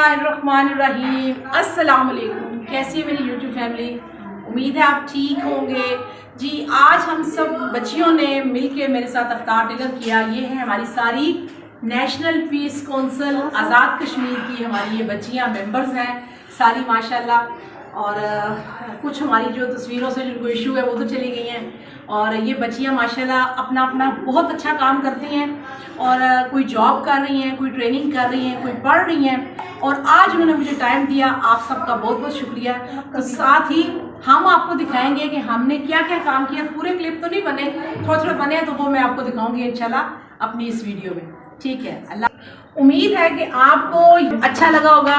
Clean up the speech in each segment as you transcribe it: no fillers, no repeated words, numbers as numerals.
रहीम अस्सलाम वालेकुम। कैसी है मेरी यूट्यूब फैमिली? उम्मीद है आप ठीक होंगे जी। आज हम सब बच्चियों ने मिलके मेरे साथ अफ्तार डिनर किया। ये है हमारी सारी national piece council Azad Kashmir की हमारी ये बच्चियां मेंबर्स हैं सारी माशाल्लाह। और कुछ हमारी जो तस्वीरों से जो इशू है वो तो चली गई हैं। और ये बच्चियां माशाल्लाह अपना अपना बहुत अच्छा काम करती हैं और कोई जॉब कर रही हैं, कोई ट्रेनिंग कर रही हैं, कोई पढ़ रही हैं। और आज उन्होंने मुझे टाइम दिया, आप सबका बहुत बहुत शुक्रिया। तो साथ ही हम आपको दिखाएंगे कि हमने क्या क्या काम किया। पूरे क्लिप तो नहीं बने, थोड़े थोड़े बने हैं, तो वो मैं आपको दिखाऊंगी इंशाल्लाह अपनी इस वीडियो में। ठीक है, अल्लाह उम्मीद है कि आपको अच्छा लगा होगा,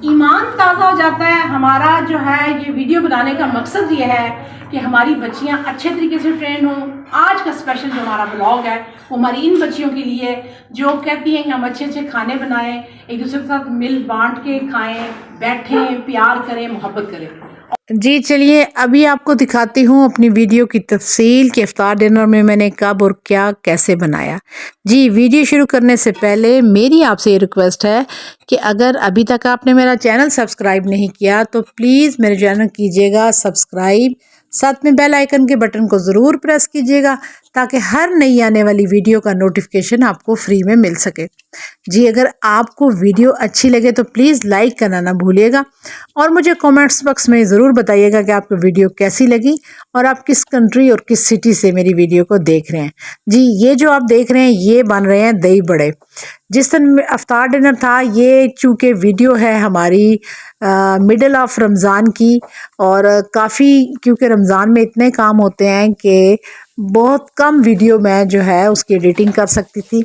ईमान ताज़ा हो जाता है। हमारा जो है ये वीडियो बनाने का मकसद ये है कि हमारी बच्चियां अच्छे तरीके से ट्रेन हों। आज का स्पेशल जो हमारा ब्लॉग है वो हमारी इन बच्चियों के लिए जो कहती हैं कि हम अच्छे अच्छे खाने बनाएं, एक दूसरे के साथ मिल बांट के खाएं, बैठें, प्यार करें, मोहब्बत करें। जी चलिए अभी आपको दिखाती हूँ अपनी वीडियो की तफसील कि इफ्तार डिनर में मैंने कब और क्या कैसे बनाया। जी वीडियो शुरू करने से पहले मेरी आपसे ये रिक्वेस्ट है कि अगर अभी तक आपने मेरा चैनल सब्सक्राइब नहीं किया तो प्लीज़ मेरे चैनल कीजिएगा सब्सक्राइब, साथ में बेल आइकन के बटन को ज़रूर प्रेस कीजिएगा ताकि हर नई आने वाली वीडियो का नोटिफिकेशन आपको फ्री में मिल सके। जी अगर आपको वीडियो अच्छी लगे तो प्लीज़ लाइक करना ना भूलिएगा और मुझे कमेंट्स बॉक्स में ज़रूर बताइएगा कि आपको वीडियो कैसी लगी और आप किस कंट्री और किस सिटी से मेरी वीडियो को देख रहे हैं। जी ये जो आप देख रहे हैं ये बन रहे हैं दही बड़े। जिस दिन अफ्तार डिनर था, ये चूँकि वीडियो है हमारी मिडल ऑफ रमज़ान की और काफ़ी क्योंकि रमज़ान में इतने काम होते हैं कि बहुत कम वीडियो मैं जो है उसकी एडिटिंग कर सकती थी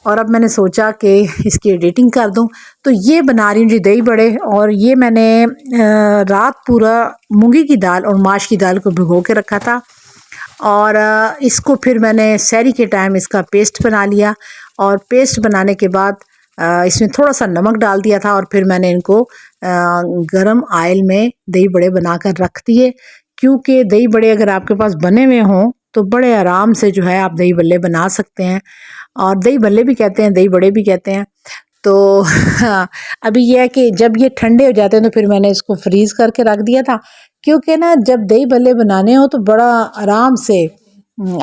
और अब मैंने सोचा कि इसकी एडिटिंग कर दूं। तो ये बना रही हूँ जी दही बड़े। और ये मैंने रात पूरा मूंगी की दाल और माश की दाल को भिगो के रखा था और इसको फिर मैंने सहरी के टाइम इसका पेस्ट बना लिया और पेस्ट बनाने के बाद इसमें थोड़ा सा नमक डाल दिया था और फिर मैंने इनको गरम आयल में दही बड़े बनाकर रख दिए। क्योंकि दही बड़े अगर आपके पास बने हुए हों तो बड़े आराम से जो है आप दही बल्ले बना सकते हैं और दही बल्ले भी कहते हैं, दही बड़े भी कहते हैं। तो अभी यह है कि जब ये ठंडे हो जाते हैं तो फिर मैंने इसको फ्रीज़ करके रख दिया था क्योंकि ना जब दही बल्ले बनाने हो तो बड़ा आराम से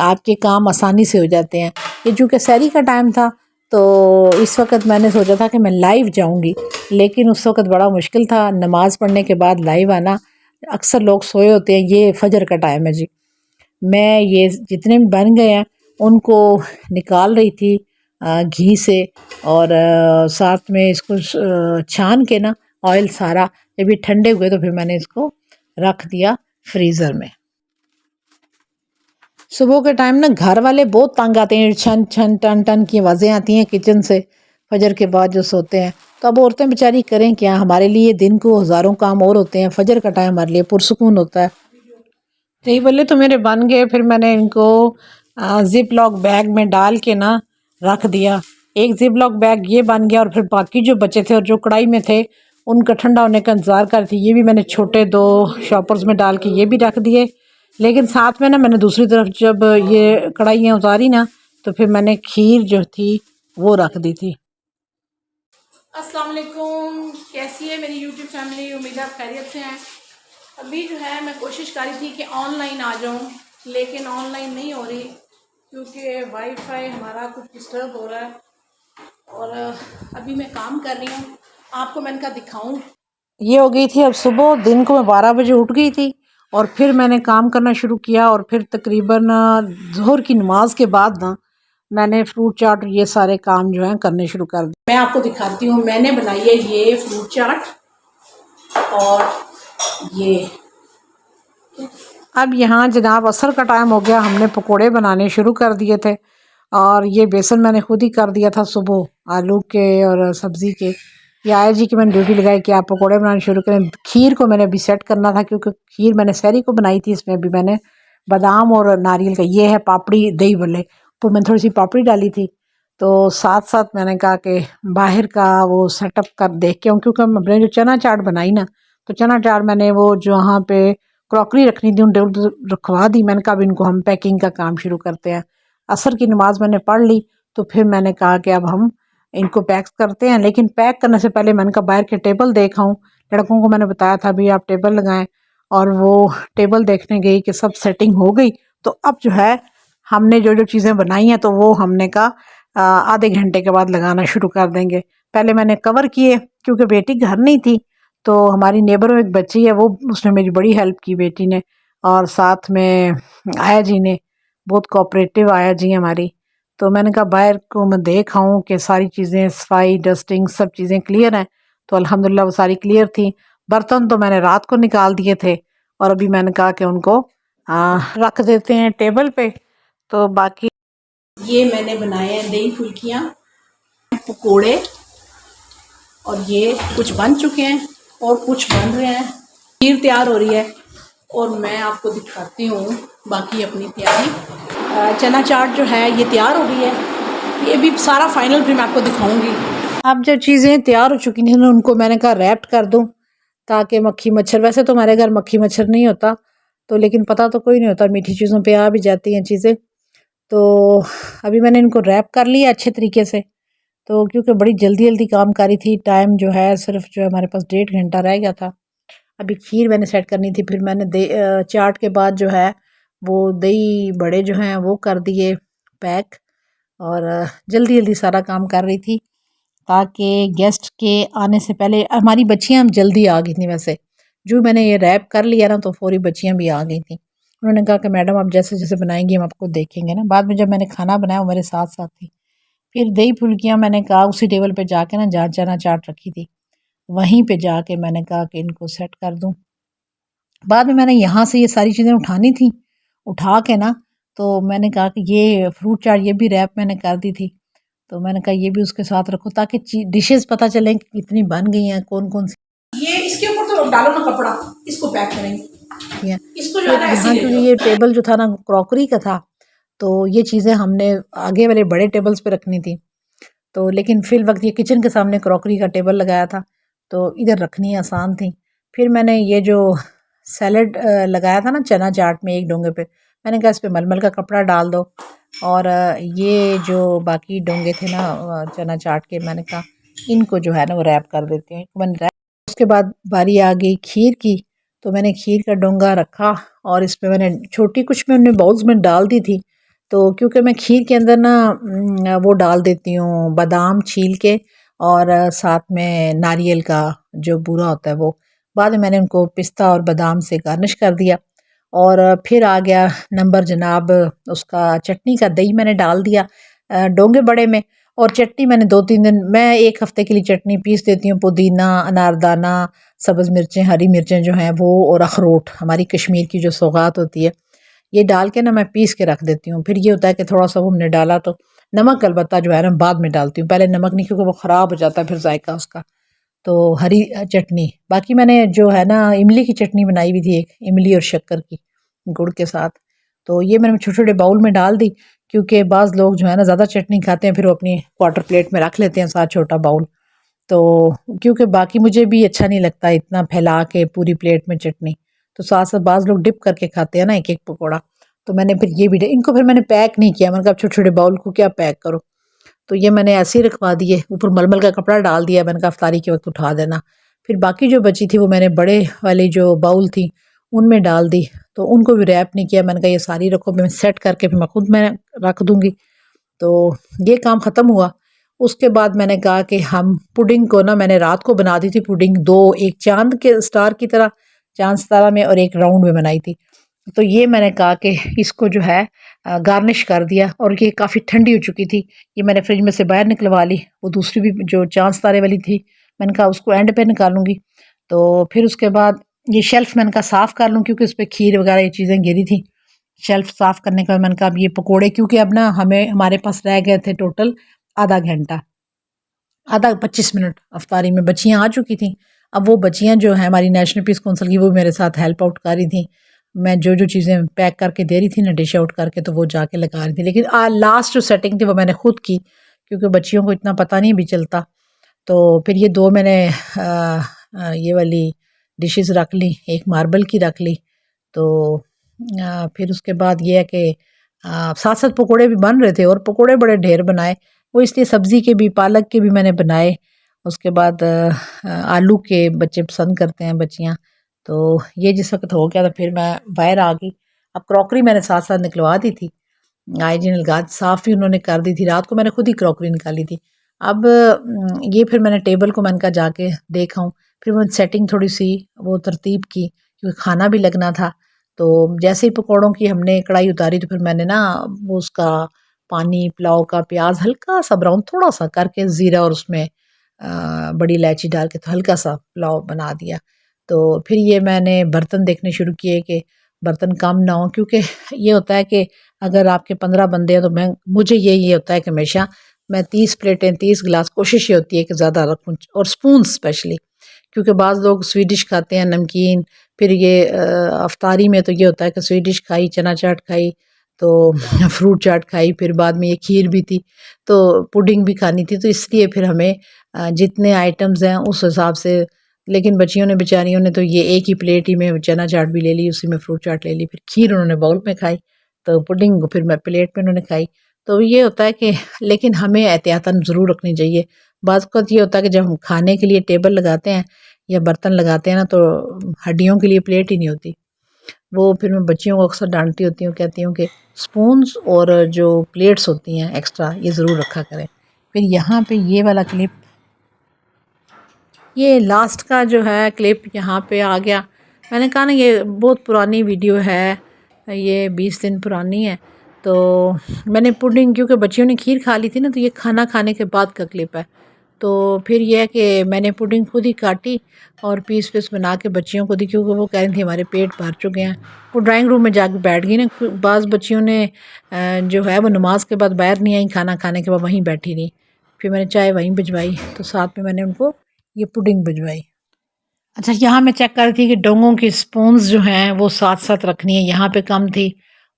आपके काम आसानी से हो जाते हैं। ये चूँकि सहरी का टाइम था तो इस वक्त मैंने सोचा था कि मैं लाइव जाऊंगी, लेकिन उस वक्त बड़ा मुश्किल था नमाज़ पढ़ने के बाद लाइव आना। अक्सर लोग सोए होते हैं, ये फजर का टाइम है जी। मैं ये जितने भी बन गए हैं उनको निकाल रही थी घी से और साथ में इसको छान के ना ऑयल सारा जब ये ठंडे हुए तो फिर मैंने इसको रख दिया फ्रीज़र में। सुबह के टाइम ना घर वाले बहुत तंग आते हैं, छन छन टन टन की आवाज़ें आती हैं किचन से फजर के बाद जो सोते हैं। तो अब औरतें बेचारी करें क्या, हमारे लिए दिन को हज़ारों काम और होते हैं, फजर का टाइम हमारे लिए पुरसुकून होता है। दही बल्ले तो मेरे बन गए, फिर मैंने इनको जिप लॉक बैग में डाल के ना रख दिया। एक जिप लॉक बैग ये बन गया और फिर बाकी जो बचे थे और जो कढ़ाई में थे उनका ठंडा होने का इंतज़ार कर रही थी। ये भी मैंने छोटे 2 शॉपर्स में डाल के ये भी रख दिए। लेकिन साथ में ना मैंने दूसरी तरफ जब ये कढ़ाइयाँ उतारी ना तो फिर मैंने खीर जो थी वो रख दी थी। अस्सलाम वालेकुम, कैसी है मेरी यूट्यूब फैमिली? उम्मीद है आप खैरियत से हैं। अभी जो है मैं कोशिश कर रही थी कि ऑनलाइन आ जाऊं, लेकिन ऑनलाइन नहीं हो रही क्योंकि वाईफाई हमारा कुछ डिस्टर्ब हो रहा है। और अभी मैं काम कर रही हूँ, आपको मैंने कहा दिखाऊं। ये हो गई थी अब सुबह, दिन को मैं 12 बजे उठ गई थी और फिर मैंने काम करना शुरू किया और फिर तकरीबन ज़ोहर की नमाज के बाद ना मैंने फ्रूट चाट ये सारे काम जो हैं करने शुरू कर दिए। मैं आपको दिखाती हूँ, मैंने बनाई है ये फ्रूट चाट और ये अब यहाँ जनाब असर का टाइम हो गया, हमने पकोड़े बनाने शुरू कर दिए थे और ये बेसन मैंने खुद ही कर दिया था सुबह आलू के और सब्ज़ी के। ये आया जी कि मैंने ड्यूटी लगाई कि आप पकोड़े बनाने शुरू करें। खीर को मैंने अभी सेट करना था क्योंकि खीर मैंने सहरी को बनाई थी, इसमें भी मैंने बादाम और नारियल का ये है पापड़ी दही बल्ले, तो मैंने थोड़ी सी पापड़ी डाली थी। तो साथ साथ मैंने कहा कि बाहर का वो सेटअप कर देख के, क्योंकि मैंने जो चना चाट बनाई ना तो चना चाट मैंने वो जो वहाँ पे क्रॉकरी रखनी थी उन टेबल रखवा दी। मैंने कहा अब इनको हम पैकिंग का काम शुरू करते हैं। असर की नमाज़ मैंने पढ़ ली तो फिर मैंने कहा कि अब हम इनको पैक करते हैं। लेकिन पैक करने से पहले मैंने कहा बाहर के टेबल देखाऊं। लड़कों को मैंने बताया था भी आप टेबल लगाएं, और वो टेबल देखने गई कि सब सेटिंग हो गई। तो अब जो है हमने जो जो चीज़ें बनाई हैं तो वो हमने कहा आधे घंटे के बाद लगाना शुरू कर देंगे। पहले मैंने कवर किए क्योंकि बेटी घर नहीं थी, तो हमारी नेबर में एक बच्ची है, वो उसने मेरी बड़ी हेल्प की बेटी ने, और साथ में आया जी ने, बहुत कोऑपरेटिव आया जी हमारी। तो मैंने कहा बाहर को मैं देख आऊँ कि सारी चीज़ें सफाई डस्टिंग सब चीज़ें क्लियर हैं। तो अल्हम्दुलिल्लाह वो सारी क्लियर थी। बर्तन तो मैंने रात को निकाल दिए थे, और अभी मैंने कहा कि उनको रख देते हैं टेबल पे। तो बाकी ये मैंने बनाए हैं दही फुल्कियाँ, पकोड़े, और ये कुछ बन चुके हैं और कुछ बन रहे हैं। खीर तैयार हो रही है और मैं आपको दिखाती हूँ बाकी अपनी तैयारी। चना चाट जो है ये तैयार हो रही है, ये भी सारा फाइनल फिर मैं आपको दिखाऊंगी। अब जब चीज़ें तैयार हो चुकी थी उनको मैंने कहा रैप्ट कर दूं ताकि मक्खी मच्छर, वैसे तो हमारे घर मक्खी मच्छर नहीं होता तो, लेकिन पता तो कोई नहीं होता, मीठी चीज़ों पे आ भी जाती हैं चीज़ें। तो अभी मैंने इनको रैप कर लिया अच्छे तरीके से। तो क्योंकि बड़ी जल्दी जल्दी काम करी थी, टाइम जो है सिर्फ जो हमारे पास 1.5 घंटा रह गया था। अभी खीर मैंने सेट करनी थी, फिर मैंने चाट के बाद जो है वो दही बड़े जो हैं वो कर दिए पैक, और जल्दी जल्दी सारा काम कर रही थी ताकि गेस्ट के आने से पहले। हमारी बच्चियाँ जल्दी आ गई थी, वैसे जो मैंने ये रैप कर लिया ना तो फौरी बच्चियाँ भी आ गई थी। उन्होंने कहा कि मैडम आप जैसे जैसे बनाएंगी हम आपको देखेंगे ना। बाद में जब मैंने खाना बनाया वो मेरे साथ साथ थी। फिर दही फुल्कियाँ मैंने कहा उसी टेबल पे जाके ना, जहाँ चना चाट रखी थी वहीं पे जाके मैंने कहा कि इनको सेट कर दूँ। बाद में मैंने यहाँ से ये सारी चीज़ें उठानी थी, उठा के ना तो मैंने कहा कि ये फ्रूट चाट ये भी रैप मैंने कर दी थी, तो मैंने कहा ये भी उसके साथ रखो ताकि डिशेस पता चलें कि कितनी बन गई हैं, कौन कौन सी ये इसके ऊपर तो डालो ना कपड़ा, इसको पैक करेंगे। हैं। इसको जो है फिर ना ऐसे यहाँ ही ले क्योंकि लो। ये टेबल जो था ना क्रॉकरी का था, तो ये चीज़ें हमने आगे वाले बड़े टेबल्स पे रखनी थी। तो लेकिन फिर वक्त ये किचन के सामने क्रॉकरी का टेबल लगाया था तो इधर रखनी आसान थी। फिर मैंने ये जो सैलड लगाया था ना चना चाट में एक डोंगे पे, मैंने कहा इस पे मलमल का कपड़ा डाल दो, और ये जो बाकी डोंगे थे ना चना चाट के, मैंने कहा इनको जो है ना वो रैप कर देते हैं। मैंने रैप, उसके बाद बारी आ गई खीर की, तो मैंने खीर का डोंगा रखा और इस पे मैंने छोटी कुछ मैंने बाउल्स में डाल दी थी। तो क्योंकि मैं खीर के अंदर ना वो डाल देती हूँ बादाम छील के, और साथ में नारियल का जो बूरा होता है वो। बाद में मैंने उनको पिस्ता और बादाम से गार्निश कर दिया। और फिर आ गया नंबर जनाब उसका, चटनी का। दही मैंने डाल दिया डोंगे बड़े में, और चटनी मैंने 2-3 दिन, मैं 1 हफ्ते के लिए चटनी पीस देती हूँ। पुदीना, अनारदाना, सब्ज़ मिर्चें, हरी मिर्चें जो हैं वो, और अखरोट हमारी कश्मीर की जो सौगात होती है, ये डाल के ना मैं पीस के रख देती हूँ। फिर ये होता है कि थोड़ा सा वो हमने डाला तो नमक अलबत्ता जो है ना बाद में डालती हूँ, पहले नमक नहीं, क्योंकि वो ख़राब हो जाता है फिर जायका उसका। तो हरी चटनी, बाकी मैंने जो है ना इमली की चटनी बनाई हुई थी, एक इमली और शक्कर की गुड़ के साथ, तो ये मैंने छोटे छोटे बाउल में डाल दी। क्योंकि बाज़ लोग जो है ना ज़्यादा चटनी खाते हैं, फिर वो अपनी क्वार्टर प्लेट में रख लेते हैं साथ छोटा बाउल। तो क्योंकि बाकी मुझे भी अच्छा नहीं लगता इतना फैला के पूरी प्लेट में चटनी, तो साथ साथ बाज़ लोग डिप करके खाते हैं ना एक एक पकौड़ा। तो मैंने फिर ये भी इनको फिर मैंने पैक नहीं किया, मैंने कहा छोटे छोटे बाउल को क्या पैक करो, तो ये मैंने ऐसे ही रखवा दिए, ऊपर मलमल का कपड़ा डाल दिया। मैंने कहा अफ्तारी के वक्त उठा देना। फिर बाकी जो बची थी वो मैंने बड़े वाली जो बाउल थी उनमें डाल दी, तो उनको भी रैप नहीं किया। मैंने कहा ये सारी रखो, मैं सेट करके फिर मैं खुद मैं रख दूँगी। तो ये काम ख़त्म हुआ। उसके बाद मैंने कहा कि हम पुडिंग को ना, मैंने रात को बना दी थी पुडिंग, 2, एक चाँद के स्टार की तरह, चाँद सितारा में, और एक राउंड में बनाई थी। तो ये मैंने कहा कि इसको जो है गार्निश कर दिया, और ये काफ़ी ठंडी हो चुकी थी। ये मैंने फ्रिज में से बाहर निकलवा ली। वो दूसरी भी जो चाँद सितारे वाली थी, मैंने कहा उसको एंड पे निकालूंगी। तो फिर उसके बाद ये शेल्फ़ मैंने कहा साफ़ कर लूँ, क्योंकि उस पर खीर वगैरह ये चीज़ें गिरी थी। शेल्फ़ साफ़ करने के बाद मैंने कहा अब ये पकोड़े, क्योंकि अब ना हमारे पास रह गए थे टोटल आधा घंटा, आधा 25 मिनट अफ्तारी में। बच्चियाँ आ चुकी थी। अब वो बच्चियाँ जो हैं हमारी नेशनल पीस काउंसिल की, वो मेरे साथ हेल्प आउट कर रही थी। मैं जो जो चीज़ें पैक करके दे रही थी ना डिश आउट करके, तो वो जाके लगा रही थी। लेकिन लास्ट जो सेटिंग थी वो मैंने खुद की, क्योंकि बच्चियों को इतना पता नहीं भी चलता। तो फिर ये 2 मैंने ये वाली डिशेस रख ली, एक मार्बल की रख ली। तो फिर उसके बाद ये है कि साथ साथ पकोड़े भी बन रहे थे, और पकोड़े बड़े ढेर बनाए। वो इसलिए सब्ज़ी के भी, पालक के भी मैंने बनाए। उसके बाद आलू के बच्चे पसंद करते हैं, बच्चियाँ। तो ये जिस वक्त हो गया तो फिर मैं बाहर आ गई। अब क्रॉकरी मैंने साथ साथ निकलवा दी थी, हाइजीन गाज साफ़ भी उन्होंने कर दी थी, रात को मैंने खुद ही क्रॉकरी निकाली थी। अब ये फिर मैंने टेबल को मैंने कहा जाके देखा हूँ, फिर मैंने सेटिंग थोड़ी सी वो तरतीब की क्योंकि खाना भी लगना था। तो जैसे ही पकौड़ों की हमने कढ़ाई उतारी तो फिर मैंने ना वो उसका पानी, पुलाव का प्याज हल्का सा ब्राउन थोड़ा सा करके ज़ीरा और उसमें बड़ी इलायची डाल के तो हल्का सा पुलाव बना दिया। तो फिर ये मैंने बर्तन देखने शुरू किए कि बर्तन कम ना हो, क्योंकि ये होता है कि अगर आपके 15 बंदे हैं तो मुझे ये होता है कि हमेशा मैं 30 प्लेटें 30 गिलास कोशिश ये होती है कि ज़्यादा रखूँ, और स्पून स्पेशली, क्योंकि बाज़ लोग स्वीडिश खाते हैं नमकीन। फिर ये अफ्तारी में तो ये होता है कि स्वीडिश खाई, चना चाट खाई, तो फ्रूट चाट खाई, फिर बाद में ये खीर भी थी, तो पुडिंग भी खानी थी। तो इसलिए फिर हमें जितने आइटम्स हैं उस हिसाब से। लेकिन बच्चियों ने, बेचारियों ने तो ये एक ही प्लेट ही में चना चाट भी ले ली, उसी में फ्रूट चाट ले ली, फिर खीर उन्होंने बाउल में खाई, तो पुडिंग फिर मैं प्लेट में उन्होंने खाई। तो ये होता है कि लेकिन हमें एहतियातन ज़रूर रखनी चाहिए। बाज़ वक़्त ये होता है कि जब हम खाने के लिए टेबल लगाते हैं या बर्तन लगाते हैं ना, तो हड्डियों के लिए प्लेट ही नहीं होती। वो फिर मैं बच्चियों को अक्सर डांटती होती हूँ, कहती हूँ कि स्पून्स और जो प्लेट्स होती हैं एक्स्ट्रा ये ज़रूर रखा करें। फिर यहाँ पे ये वाला क्लिप, ये लास्ट का जो है क्लिप यहाँ पे आ गया। मैंने कहा ना ये बहुत पुरानी वीडियो है, ये 20 दिन पुरानी है। तो मैंने पुडिंग, क्योंकि बच्चियों ने खीर खा ली थी ना, तो ये खाना खाने के बाद का क्लिप है। तो फिर यह है कि मैंने पुडिंग खुद ही काटी और पीस पीस बना के बच्चियों को दी, क्योंकि वो कह रही थी हमारे पेट भर चुके हैं। वो ड्राइंग रूम में जाके बैठ गई ना, बाज़ बच्चियों ने जो है वो नमाज के बाद बाहर नहीं आई, खाना खाने के बाद वहीं बैठी रही। फिर मैंने चाय वहीं भिजवाई, तो साथ में मैंने उनको ये पुडिंग भिजवाई। अच्छा, यहाँ मैं चेक कर रही थी कि डोंगों की स्पून्स जो हैं वो साथ साथ रखनी है, यहाँ पे कम थी,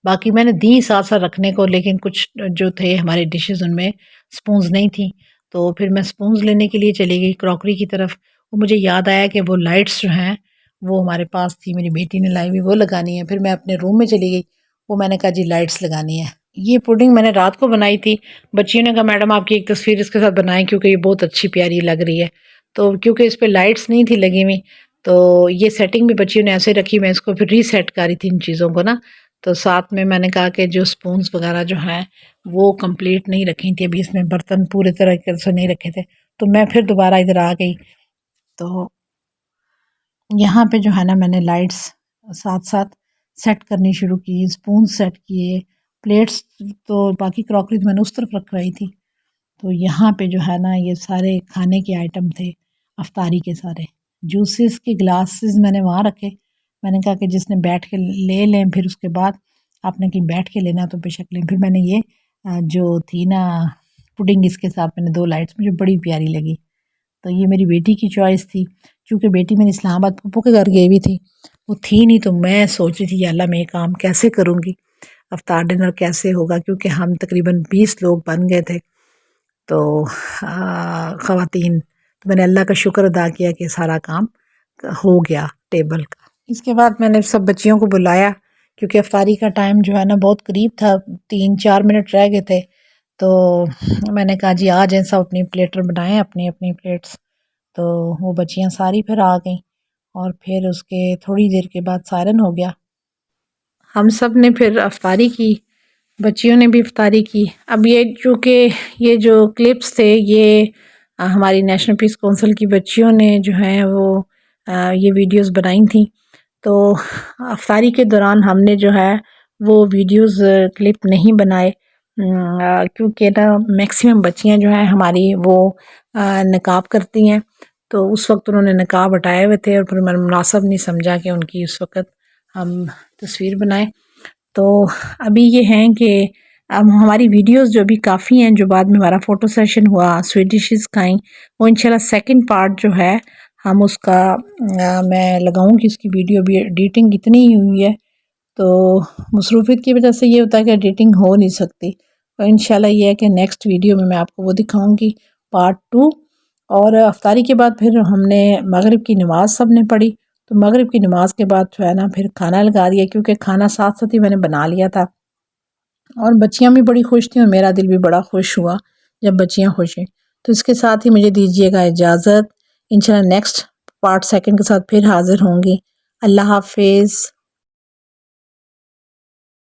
बाकी मैंने दी साथ साथ रखने को, लेकिन कुछ जो थे हमारे डिशेस उनमें स्पून्स नहीं थी। तो फिर मैं स्पून्स लेने के लिए चली गई क्रॉकरी की तरफ। वो मुझे याद आया कि वो लाइट्स जो हैं वो हमारे पास थी, मेरी बेटी ने लाई हुई, वो लगानी है। फिर मैं अपने रूम में चली गई, वो मैंने कहा जी लाइट्स लगानी है। ये पुडिंग मैंने रात को बनाई थी। बच्चियों ने कहा मैडम आपकी एक तस्वीर इसके साथ बनाएं, क्योंकि ये बहुत अच्छी प्यारी लग रही है। तो क्योंकि इस पे लाइट्स नहीं थी लगी हुई, तो ये सेटिंग भी बच्चियों ने ऐसे रखी, मैं इसको फिर रीसेट कर रही थी इन चीज़ों को ना। तो साथ में मैंने कहा कि जो स्पून्स वगैरह जो हैं वो कंप्लीट नहीं रखी थी, अभी इसमें बर्तन पूरे तरीके से नहीं रखे थे। तो मैं फिर दोबारा इधर आ गई, तो यहाँ पे जो है ना मैंने लाइट्स साथ साथ सेट करनी शुरू की, स्पून सेट किए, प्लेट्स तो बाकी क्रॉकरी तो मैंने उस तरफ रखवाई थी। तो यहाँ पे जो है ना ये सारे खाने के आइटम थे अफ्तारी के सारे। जूसेस के ग्लासेस मैंने वहाँ रखे, मैंने कहा कि जिसने बैठ के ले लें, फिर उसके बाद आपने कहीं बैठ के लेना तो बेशक लें। फिर मैंने ये जो थी ना पुडिंग, इसके साथ मैंने 2 लाइट्स, मुझे बड़ी प्यारी लगी। तो ये मेरी बेटी की चॉइस थी, क्योंकि बेटी मेरी इस्लामाबाद पप्पू के घर गई हुई थी, वो थी नहीं। तो मैं सोच रही थी या अल्लाह मैं ये काम कैसे करूँगी, अफ्तार डिनर कैसे होगा, क्योंकि हम तकरीबन 20 लोग बन गए थे, तो ख़वातीन। तो मैंने अल्लाह का शुक्र अदा किया कि सारा काम हो गया टेबल का। इसके बाद मैंने सब बच्चियों को बुलाया, क्योंकि अफ्तारी का टाइम जो है ना बहुत करीब था, 3-4 मिनट रह गए थे। तो मैंने कहा जी आ जाएं सब, अपनी प्लेटर बनाएं अपनी अपनी प्लेट्स। तो वो बच्चियां सारी फिर आ गईं, और फिर उसके थोड़ी देर के बाद सायरन हो गया। हम सब ने फिर अफ्तारी की, बच्चियों ने भी इफ्तारी की। अब ये चूँकि ये जो क्लिप्स थे ये हमारी नेशनल पीस काउंसिल की बच्चियों ने जो है वो ये वीडियोस बनाई थी। तो अफ्तारी के दौरान हमने जो है वो वीडियोस क्लिप नहीं बनाए, क्योंकि ना मैक्सिमम बच्चियां जो हैं हमारी वो नकाब करती हैं। तो उस वक्त उन्होंने नकाब हटाए हुए थे, और फिर मैंने मुनासिब नहीं समझा कि उनकी उस वक्त हम तस्वीर बनाएं। तो अभी ये हैं कि अब हमारी वीडियोस जो भी काफ़ी हैं, जो बाद में हमारा फ़ोटो सेशन हुआ, स्वीट डिशेस खाई, वो इंशाल्लाह सेकंड पार्ट जो है हम उसका मैं लगाऊंगी उसकी वीडियो। भी एडिटिंग इतनी ही हुई है, तो मसरूफियत की वजह से ये होता है कि एडिटिंग हो नहीं सकती। तो इंशाल्लाह ये है कि नेक्स्ट वीडियो में मैं आपको वो दिखाऊंगी पार्ट 2। और अफ्तारी के बाद फिर हमने मगरिब की नमाज़ सब ने पढ़ी। तो मगरिब की नमाज़ के बाद जो है ना फिर खाना लगा दिया, क्योंकि खाना साथ साथ ही मैंने बना लिया था, और बच्चियां भी बड़ी खुश थी और मेरा दिल भी बड़ा खुश हुआ जब बच्चियां खुश हैं। तो इसके साथ ही मुझे दीजिएगा इजाज़त। इंशाल्लाह नेक्स्ट पार्ट 2 के साथ फिर हाजिर होंगी। अल्लाह हाफिज़।